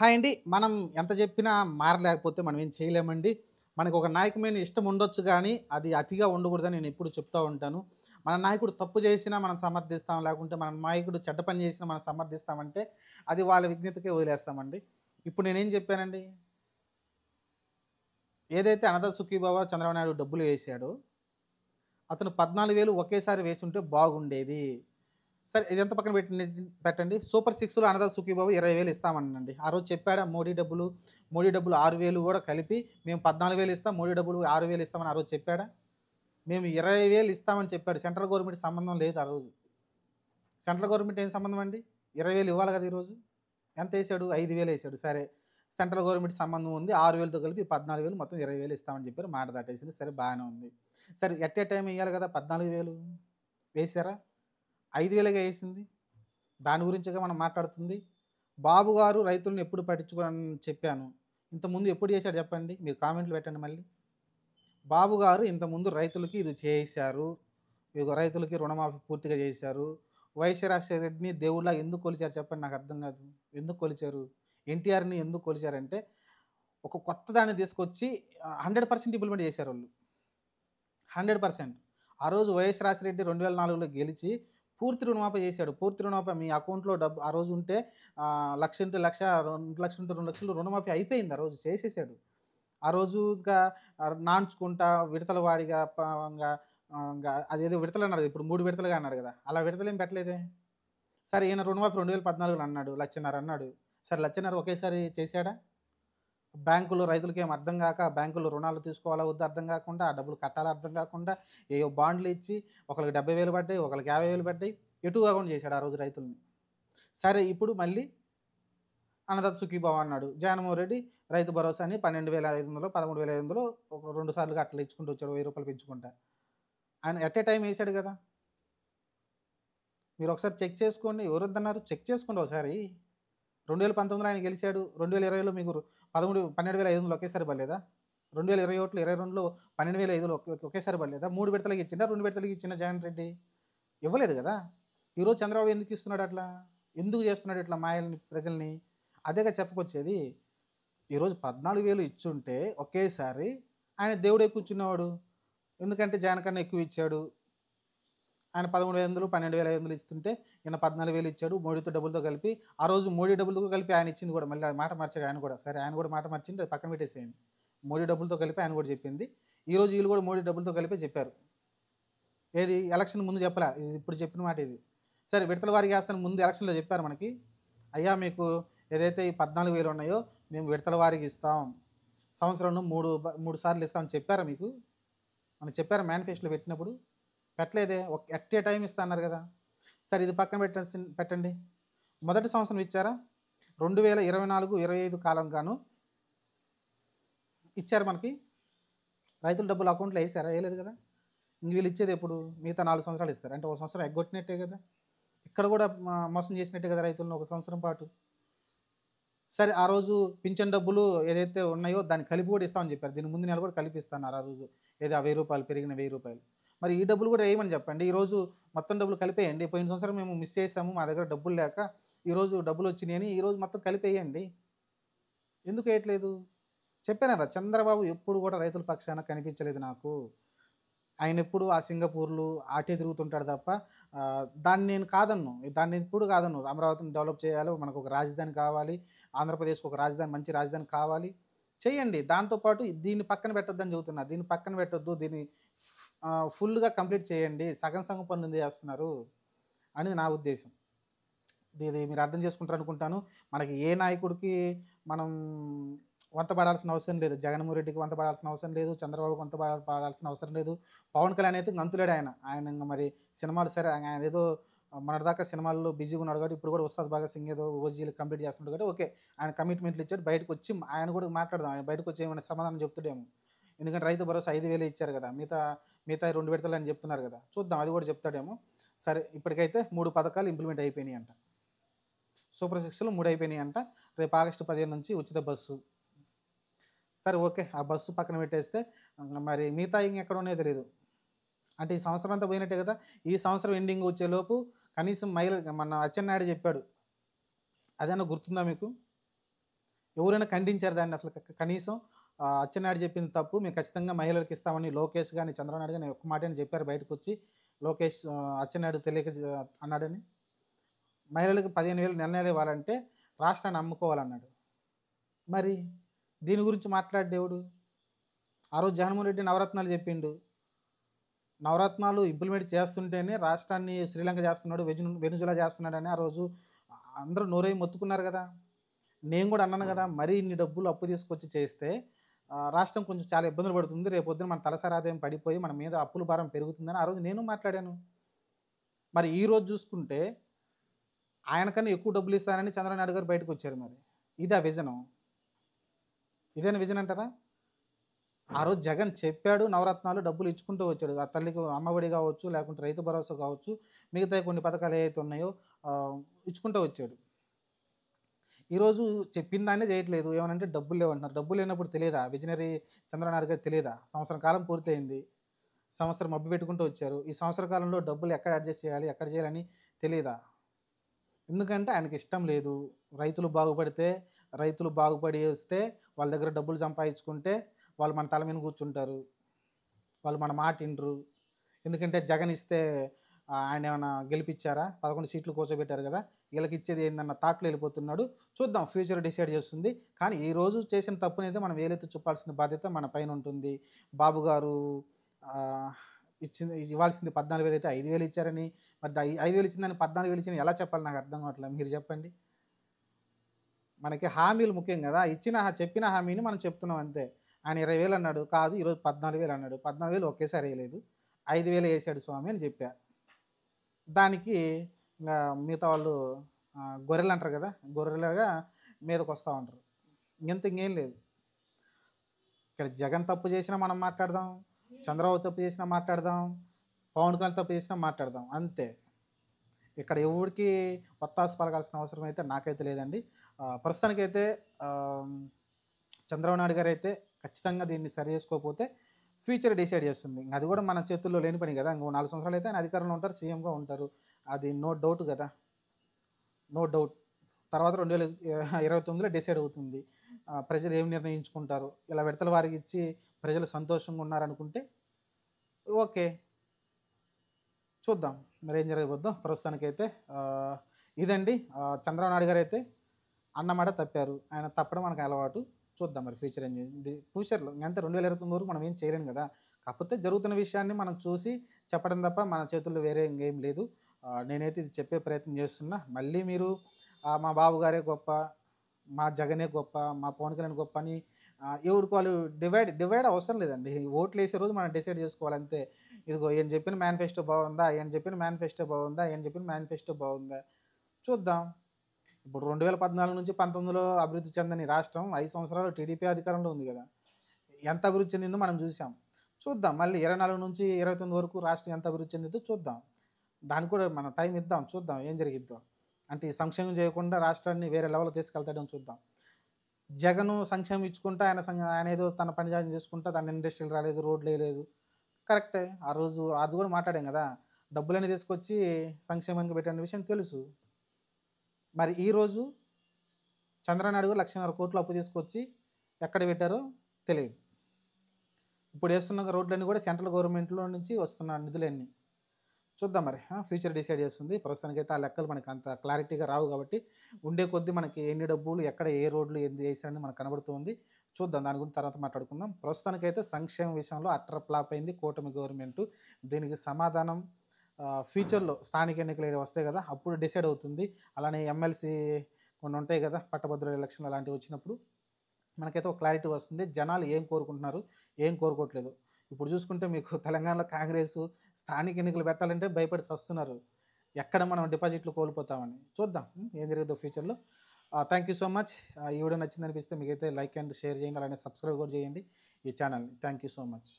Hi అండి. మనం ఎంత చెప్పినా మారలేకపోతే మనం ఏం చేయలేమండి. మనకొక నాయకుడి మీద ఇష్టం ఉండొచ్చు గానీ, అది అతిగా ఉండకూడదని నేనెప్పుడు చెప్తా ఉంటాను. మన నాయకుడు తప్పు చేసినా మనం సమర్థిస్తాం. లేకుంటే మన నాయకుడు చెడ్డ పని చేసినా మనం సమర్థిస్తామంటే, అది వాళ్ళ విజ్ఞతకే వదిలేస్తామండి. ఇప్పుడు నేనేం చెప్పానండి? ఏదైతే 'అన్నదాత సుఖీభవ' చంద్రబాబు నాయుడు డబ్బులు వేసాడో, అతను 14,000 ఒకేసారి వేసుంటే బాగుండేది. సరే ఇదంతా పక్కన పెట్టండి. సూపర్ సిక్స్‌లో అన్నదాత సుఖీబాబు 20,000 ఇస్తామన్నానండి. ఆ రోజు చెప్పాడా మోడీ డబ్బులు? మోడీ డబ్బులు 6,000 గూడా కలిపి మేము 14,000 ఇస్తాం. మోడీ డబ్బులు 6,000 ఇస్తామని ఆ రోజు చెప్పాడా? మేము 20,000 ఇస్తామని చెప్పాడు. సెంట్రల్ గవర్నమెంట్ సంబంధం లేదు ఆ రోజు. సెంట్రల్ గవర్నమెంట్ ఏం సంబంధం అండి? 20,000 ఇవ్వాలి గదా! ఈరోజు. ఎంతేసాడు? 5,000 ఏసాడు. సరే. సెంట్రల్ గవర్నమెంట్ సంబంధం ఉంది. 6,000తో కలిపి 14,000 మొత్తం 20,000 ఇస్తామని చెప్పారు. మాట దాటేసింది. సరే బానే ఉంది. సరే ఎట్ ఏ టైమ్ ఎయ్యాలి గదా! 14,000 వేసారా? 5,000గా ఏసింది. దాని గురించేగా మనం మాట్లాడుతుంది. బాబు గారు రైతులను ఎప్పుడు పట్టించుకోరని చెప్పాను. ఇంతకుముందు ఎప్పుడు చేశాడు చెప్పండి? మీరు కామెంట్లు పెట్టండి మళ్ళీ. బాబు గారు ఇంతకుముందు రైతులకి ఇది చేశారు. ఇదిగో రైతులకి రుణమాఫీ పూర్తిగా చేశారు. వైఎస్ రాజశేఖర రెడ్డిని దేవుడిలాగా ఎందుకు కొలిచారు చెప్పండి? నాకు అర్థం కాదు. ఎందుకు కొలిచారు? ఎన్టీఆర్‌ని ఎందుకు కొలిచారంటే, ఒక కొత్త దాన్ని తీసుకొచ్చి 100% ఇంప్లిమెంట్ చేశారోళ్ళు. 100%. ఆ రోజు వైఎస్ రాజశేఖర రెడ్డి 2004లో గెలిచి పూర్తి రుణమాఫీ చేశాడు. పూర్తి రుణమాఫీ మీ అకౌంట్‌లో డబ్బు ఆ రోజు ఉంటే 1,00,000 ఉంటే 1,00,000, 2,00,000 ఉంటే 2,00,000 రుణమాఫీ అయిపోయింది. ఆ రోజు చేసేసాడు. ఆ రోజు ఇంకా నాన్చుకుంటా విడతల వారీగా ఇంగా ఇంగా అదేదో విడతలన్నారు కదా! ఇప్పుడు 3 విడతలుగా అన్నాడు కదా! అలా విడతలేం పెట్టలేదే. సరే ఈయన రుణమాఫీ 2014లో అన్నాడు. 1,50,000 అన్నాడు. సరే 1,50,000 ఒకేసారి చేశాడా? బ్యాంకులో రైతులకేం అర్థం గాక, బ్యాంకులో రుణాలు తీసుకోవాలా వద్దా అర్థం గాకుండా, ఆ డబ్బులు కట్టాలా అర్థం గాకుండా, ఏయో బాండ్‌లిచ్చి ఒకళ్ళకి 70,000 పడ్డాయి, ఒకళ్ళకి 50,000 పడ్డాయి. ఎటు కాకుండా చేశాడు ఆ రోజు రైతుల్ని. సరే ఇప్పుడు మళ్ళీ అన్నదాత సుఖీభవ అన్నాడు. జగన్మోహన్ రెడ్డి రైతు భరోసా అని 12,500, 13,500 ఒక 2 సార్లుగా అట్లా ఇచ్చుకుంటూ వచ్చాడు. రూ. 1000 పెంచుకుంటా. ఆయన ఎట్ ఏ టైమ్ ఏసాడు గదా! మీరొకసారి చెక్ చేసుకోండి. ఎవరొద్దన్నారు? చెక్ చేసుకోండి ఒకసారి. 2019లో ఆయన గెలిసాడు. 2020లో మీకు 12,500 ఒకేసారి పడలేదా? 2021లో 22లో 12,500 ఒకేసారి పడలేదా? 3 విడతలుగా ఇచ్చిండా? 2 విడతలుగా ఇచ్చిండా జగన్ రెడ్డి? ఇవ్వలేదు గదా! ఈరోజు చంద్రబాబు ఎందుకు ఇస్తున్నాడు అట్లా? ఎందుకు చేస్తున్నాడు ఇట్లా మాయల్ని ప్రజల్ని? అదేగా చెప్పుకొచ్చేది. ఈరోజు 14,000 ఇచ్చుంటే ఒకేసారి ఆయన దేవుడై కూర్చునేవాడు. ఎందుకంటే జగన్ కన్నా ఎక్కువ ఇచ్చాడు. ఆయన 13,500, 12,500 ఇస్తుంటే ఈయన 14,000 ఇచ్చాడు. మోడీతో డబ్బులతో కలిపి. ఆ రోజు మోడీ డబ్బులతో కలిపి ఆయన ఇచ్చింది కూడా మళ్ళీ ఆ మాట మార్చాడు ఆయన కూడా. సరే ఆయన కూడా మాట మార్చిండు అది పక్కన పెట్టేసేయండి. మోడీ డబ్బులతో కలిపి ఆయన కూడా చెప్పింది. ఈరోజు ఈళ్ళు కూడా మోడీ డబ్బులతో కలిపే చెప్పారు. ఏది ఎలక్షన్ ముందు చెప్పలా. ఇది ఇప్పుడు చెప్పిన మాట ఇది. సరే విడతల వారీగా ఏస్తాను ముందు ఎలక్షన్‌లో చెప్పారు మనకి. అయ్యా మీకు ఏదైతే ఈ 14,000 ఉన్నాయో మేము విడతల వారీగా ఇస్తాం. సంవత్సరంలో 3 సార్లు ఇస్తామని చెప్పారా మీకు? మనకు చెప్పారా మేనిఫెస్టోలో పెట్టినప్పుడు? పెట్టలేదే. ఎట్ ఏ టైమ్ ఇస్తా అన్నారు గదా! సరే ఇది పక్కన పెట్టండి. మొదటి సంవత్సరం ఇచ్చారా? 2024, 25 కాలం గాను ఇచ్చారు మనకి. రైతుల డబ్బులు అకౌంట్‌లో ఏసారా? ఏయలేదు గదా! ఇంక వీళ్ళు ఇచ్చేదెప్పుడు? మిగతా 4 సంవత్సరాలు ఇస్తారు. అంటే ఒక సంవత్సరం ఎగ్గొట్టినట్టే గదా! ఇక్కడ గూడా మోసం చేసినట్టే గదా రైతులను ఒక సంవత్సరం పాటు. సరే ఆ రోజు పింఛను డబ్బులు ఏదైతే ఉన్నాయో దాన్ని కలిపి గూడా ఇస్తామని చెప్పారు. దీనికి ముందు నెల గూడా కలిపి ఇస్తన్నారు ఆ రోజు. ఏదో ఆ రూ. 1000 పెరిగిన రూ. 1000. మరి ఈ డబ్బులు గూడా ఏయమని చెప్పండి. ఈరోజు మొత్తం డబ్బులు కలిపేయండి. పోయిన సంవత్సరం మేము మిస్ చేసాము. మా దగ్గర డబ్బులు లేక ఈరోజు డబ్బులొచ్చినియని ఈరోజు మొత్తం కలిపేయండి. ఎందుకేయట్లేదు? చెప్పాను గదా! చంద్రబాబు ఎప్పుడు గూడా రైతుల పక్షాన కనిపించలేదు నాకు. ఆయనెప్పుడు ఆ సింగపూర్‌లు అటే తిరుగుతుంటాడు తప్ప దాన్ని నేను కాదనను. దాన్ని ఎప్పుడు కాదనను. అమరావతిని డెవలప్ చేయాలి. మనకొక రాజధాని కావాలి. ఆంధ్రప్రదేశ్‌కి ఒక రాజధాని, మంచి రాజధాని కావాలి. చేయండి. దాంతో పాటు దీన్ని పక్కన పెట్టొద్దని చెబుతున్నా. దీన్ని పక్కన పెట్టొద్దు. దీన్ని ఫుల్‌గా కంప్లీట్ చేయండి. సగం సగం పనులెందుకు చేస్తున్నారు? అనేది నా ఉద్దేశ్యం. ఇది మీరు అర్థం చేసుకుంటారనుకుంటాను. మనకి ఏ నాయకుడికి మనం వంత పాడాల్సిన అవసరం లేదు. జగన్మోహన్ రెడ్డికి వంత పాడాల్సిన అవసరం లేదు. చంద్రబాబుకి వంత పాడాల్సిన అవసరం లేదు. పవన్ కళ్యాణ్ అయితే ఇంక అంతులేడు ఆయన. ఆయన ఇంగ మరి సినిమాలు సరే ఆయన ఏదో మొన్నటిదాకా సినిమాల్లో బిజీగా ఉన్నాడు కాబట్టి ఇప్పుడు కూడా 'ఉస్తాద్ భగత్ సింగ్' ఏదో ఓజీలు కంప్లీట్ చేస్తున్నాడు కాబట్టి ఓకే. ఆయన కమిట్మెంట్లు ఇచ్చాడు. బయటకొచ్చి ఆయన కూడా మాట్లాడదాం. ఆయన బయటకొచ్చి ఏమైనా సమాధానం చెప్తాడేమో. ఎందుకంటే రైతు భరోసా 5,000 ఇచ్చారు కదా! మిగతా 2 విడతలని చెప్తున్నారు కదా! చూద్దాం అది కూడా చెప్తాడేమో. సరే ఇప్పటికైతే 3 పథకాలు ఇంప్లిమెంట్ అయిపోయినాయంట. సూపర్ సిక్స్‌లో 3 అయిపోయినాయంట. రేపు ఆగస్టు 15 నుంచి ఉచిత బస్సు. సరే ఓకే. ఆ బస్సు పక్కన పెట్టేస్తే మరి మిగతాయి ఇంకెక్కడున్నాయో తెలీదు. అంటే ఈ సంవత్సరం అంతా పోయినట్టే కదా! ఈ సంవత్సరం ఎండింగ్ వచ్చేలోపు కనీసం మన అచ్చెన్నాయుడు చెప్పాడు. అదేమన్నా గుర్తుందా మీకు? ఎవరైనా ఖండించారు దాన్ని అసలు కనీసం అచ్చెన్నాయుడు చెప్పింది తప్పు. మేము ఖచ్చితంగా మహిళలకు ఇస్తామని లోకేష్ గాని, చంద్రబాబు నాయుడు గాని ఒక్క మాటైనా చెప్పారా బయటకొచ్చి? లోకేష్ అచ్చెన్నాయుడు తెలియక అన్నాడని? మహిళలకు 15,000 నెల నెల ఇవ్వాలంటే రాష్ట్రాన్ని అమ్ముకోవాలన్నాడు. మరి దీని గురించి మాట్లాడేదెవడు? ఆ రోజు జగన్మోహన్ రెడ్డి నవరత్నాలు చెప్పిండు. నవరత్నాలు ఇంప్లిమెంట్ చేస్తుంటేనే రాష్ట్రాన్ని శ్రీలంక చేస్తున్నాడు, వెనుజులా చేస్తున్నాడని ఆ రోజు అందరూ నోరేయి మొత్తుకున్నారు కదా! నేను కూడా అన్నాను కదా! మరీ ఇన్ని డబ్బులు అప్పు తీసుకొచ్చి చేస్తే రాష్ట్రం కొంచెం చాలా ఇబ్బందులు పడుతుంది. రేపొద్దున మన తలసరి ఆదాయం పడిపోయి మన మీద అప్పుల భారం పెరుగుతుందని ఆ రోజు నేను మాట్లాడాను. మరి ఈరోజు చూసుకుంటే ఆయనకన్నా ఎక్కువ డబ్బులు ఇస్తానని చంద్రబాబు నాయుడు గారు బయటకొచ్చారు మరి. ఇదా విజను? ఇదేనా విజన్ అంటారా? ఆ రోజు జగన్ చెప్పాడు, నవరత్నాలు డబ్బులు ఇచ్చుకుంటూ వచ్చాడు. ఆ తల్లికి అమ్మఒడి కావచ్చు, లేకుంటే రైతు భరోసా కావచ్చు, మిగతా కొన్ని పథకాలు ఏవైతే ఉన్నాయో ఇచ్చుకుంటూ వచ్చాడు. ఈరోజు చెప్పిన దాన్నే చేయట్లేదు. ఏమనంటే డబ్బులు లేవంటున్నారు. డబ్బులు లేనప్పుడు తెలియదా? విజనరీ చంద్రబాబు నాయుడు గారికి తెలియదా? సంవత్సరం కాలం పూర్తయింది. సంవత్సరం మభ్య పెట్టుకుంటూ వచ్చారు. ఈ సంవత్సర కాలంలో డబ్బులు ఎక్కడ అడ్జస్ట్ చేయాలి, ఎక్కడ చేయాలని తెలీదా? ఎందుకంటే ఆయనకి ఇష్టం లేదు. రైతులు బాగుపడితే, రైతులు బాగుపడి వస్తే వాళ్ళ దగ్గర డబ్బులు సంపాదించుకుంటే వాళ్ళు మన తల మీద కూర్చుంటారు. వాళ్ళు మన మాట వినరు. ఎందుకంటే జగన్ ఇస్తే ఆయన ఏమైనా గెలిపించారా? 11 సీట్లు కూర్చోబెట్టారు కదా! వీళ్ళకి ఇచ్చేది ఏందన్న థాట్‌లో వెళ్ళిపోతున్నాడు. చూద్దాం, ఫ్యూచర్ డిసైడ్ చేస్తుంది. కానీ ఈరోజు చేసిన తప్పునైతే మనం వేలెత్తి చూపాల్సిన బాధ్యత మన పైన ఉంటుంది. బాబు గారు ఆహ్, ఇవ్వాల్సింది 14,000 అయితే 5,000 ఇచ్చారని, మరి 5,000 ఇచ్చిందని 14,000 ఇచ్చిందని ఎలా చెప్పాలి? నాకు అర్థం కావట్లేదు. మీరు చెప్పండి. మనకి హామీలు ముఖ్యం కదా! చెప్పిన హామీని మనం చెప్తున్నాం అంతే. ఆయన 20,000 అన్నాడు. కాదు, ఈరోజు 14,000 అన్నాడు. 14,000 ఒకేసారి వేయలేదు. 5,000 వేసాడు స్వామి అని చెప్పా. దానికి ఇంగా మిగతా వాళ్ళు గొర్రెలు అంటారు కదా! గొర్రెలాగా మీదకొస్తా ఉంటారు. ఇంకేం లేదు. ఇక్కడ జగన్ తప్పు చేసినా మనం మాట్లాడదాం. చంద్రబాబు తప్పు చేసినా మాట్లాడదాం. పవన్ కళ్యాణ్ తప్పు చేసినా మాట్లాడదాం. అంతే. ఇక్కడ ఎవడికి వత్తాసు పలకాల్సిన అవసరం అయితే నాకైతే లేదండి. ప్రస్తుతానికైతే చంద్రబాబు నాయుడు గారైతే ఖచ్చితంగా దీన్ని సరి చేసుకోకపోతే ఫ్యూచర్ డిసైడ్ చేస్తుంది. అది కూడా మన చేతుల్లో లేని పని కదా! ఇంకో 4 సంవత్సరాలు అయితే ఆయన అధికారంలో ఉంటారు, సీఎంగా ఉంటారు. అది నో డౌట్ కదా! No doubt. తర్వాత 2029లో డిసైడ్ అవుతుంది. ప్రజలు ఏం నిర్ణయించుకుంటారు. ఇలా విడతల వారికి ఇచ్చి ప్రజలు సంతోషంగా ఉన్నారనుకుంటే ఓకే. చూద్దాం మరేం జరగబోద్దో. ప్రస్తుతానికైతే ఇదండి. చంద్రబాబు నాయుడు గారైతే అన్నమాట తప్పారు. ఆయన తప్పడం మనకు అలవాటు. చూద్దాం మరి ఫ్యూచర్ ఏం ఫ్యూచర్‌లో ఇంకంతే 2029 వరకు మనం ఏం చేయలేం కదా! కాకపోతే జరుగుతున్న విషయాన్ని మనం చూసి చెప్పడం తప్ప మన చేతుల్లో వేరే ఇంకేం లేదు. నేనైతే ఇది చెప్పే ప్రయత్నం చేస్తున్నా. మళ్ళీ మీరు మా బాబు గారే గొప్ప, మా జగనే గొప్ప, మా పవన్ కళ్యాణ్ గొప్ప అని ఎవరికి వాళ్ళు డివైడ్ అవసరం లేదండి. ఓట్లేసే రోజు మనం డిసైడ్ చేసుకోవాలి అంతే. ఇదిగో ఈయన చెప్పిన మేనిఫెస్టో బాగుందా? ఈయన చెప్పిన మేనిఫెస్టో బాగుందా? ఈయన చెప్పిన మేనిఫెస్టో బాగుందా? చూద్దాం. ఇప్పుడు 2014 నుంచి 19లో అభివృద్ధి చెందని రాష్ట్రం 5 సంవత్సరాలు టీడీపీ అధికారంలో ఉంది కదా! ఎంత అభివృద్ధి చెందిందో మనం చూసాం. చూద్దాం మళ్ళీ 24 నుంచి 29 వరకు రాష్ట్రం ఎంత అభివృద్ధి చెందిద్దో చూద్దాం. దానికి కూడా మనం టైం ఇద్దాం. చూద్దాం ఏం జరిగిద్దో. అంటే ఈ సంక్షేమం చేయకుండా రాష్ట్రాన్ని వేరే లెవెల్‌కి తీసుకెళ్తాడో చూద్దాం. జగను సంక్షేమం ఇచ్చుకుంటా ఆయన ఏదో తన పని చేసుకుంటా, దాని ఇండస్ట్రీలు రాలేదు, రోడ్లేయలేదు. కరెక్టే. ఆ రోజు అది కూడా మాట్లాడాం కదా! డబ్బులన్నీ తీసుకొచ్చి సంక్షేమానికి పెట్టిన విషయం తెలుసు. మరి ఈరోజు చంద్రబాబు నాయుడు గారు 1,50,000 కోట్లు అప్పు తీసుకొచ్చి ఎక్కడ పెట్టారో తెలియదు. ఇప్పుడు వేస్తున్న రోడ్లన్నీ కూడా సెంట్రల్ గవర్నమెంట్‌లో నుంచి వస్తున్న నిధులన్నీ. చూద్దాం మరి. ఫ్యూచర్ డిసైడ్ చేస్తుంది. ప్రస్తుతానికైతే ఆ లెక్కలు మనకు అంత క్లారిటీగా రావు కాబట్టి ఉండే కొద్దీ మనకి ఎన్ని డబ్బులు, ఎక్కడ ఏ రోడ్లు ఏంది వేసారని మనకు కనబడుతుంది. చూద్దాం, దాని గురించి తర్వాత మాట్లాడుకుందాం. ప్రస్తుతానికైతే సంక్షేమ విషయంలో అట్టర్ ఫ్లాప్ అయింది కూటమి గవర్నమెంటు. దీనికి సమాధానం ఫ్యూచర్‌లో స్థానిక ఎన్నికలు వస్తాయి కదా! అప్పుడు డిసైడ్ అవుతుంది. అలానే ఎమ్మెల్సీ కొన్ని ఉంటాయి కదా! పట్టభద్రుల ఎలక్షన్లు అలాంటివి వచ్చినప్పుడు మనకైతే ఒక క్లారిటీ వస్తుంది. జనాలు ఏం కోరుకుంటున్నారు, ఏం కోరుకోవట్లేదు. ఇప్పుడు చూసుకుంటే మీకు తెలంగాణలో కాంగ్రెసు స్థానిక ఎన్నికలు పెట్టాలంటే భయపడి చస్తున్నారు. ఎక్కడ మనం డిపాజిట్లు కోల్పోతామని. చూద్దాం ఏం జరుగుద్దో ఫ్యూచర్‌లో. Thank you so much. ఈ వీడియో నచ్చిందనిపిస్తే మీకైతే లైక్ అండ్ షేర్ చేయండి. అలానే సబ్స్క్రైబ్ కూడా చేయండి ఈ ఛానల్‌ని. Thank you so much.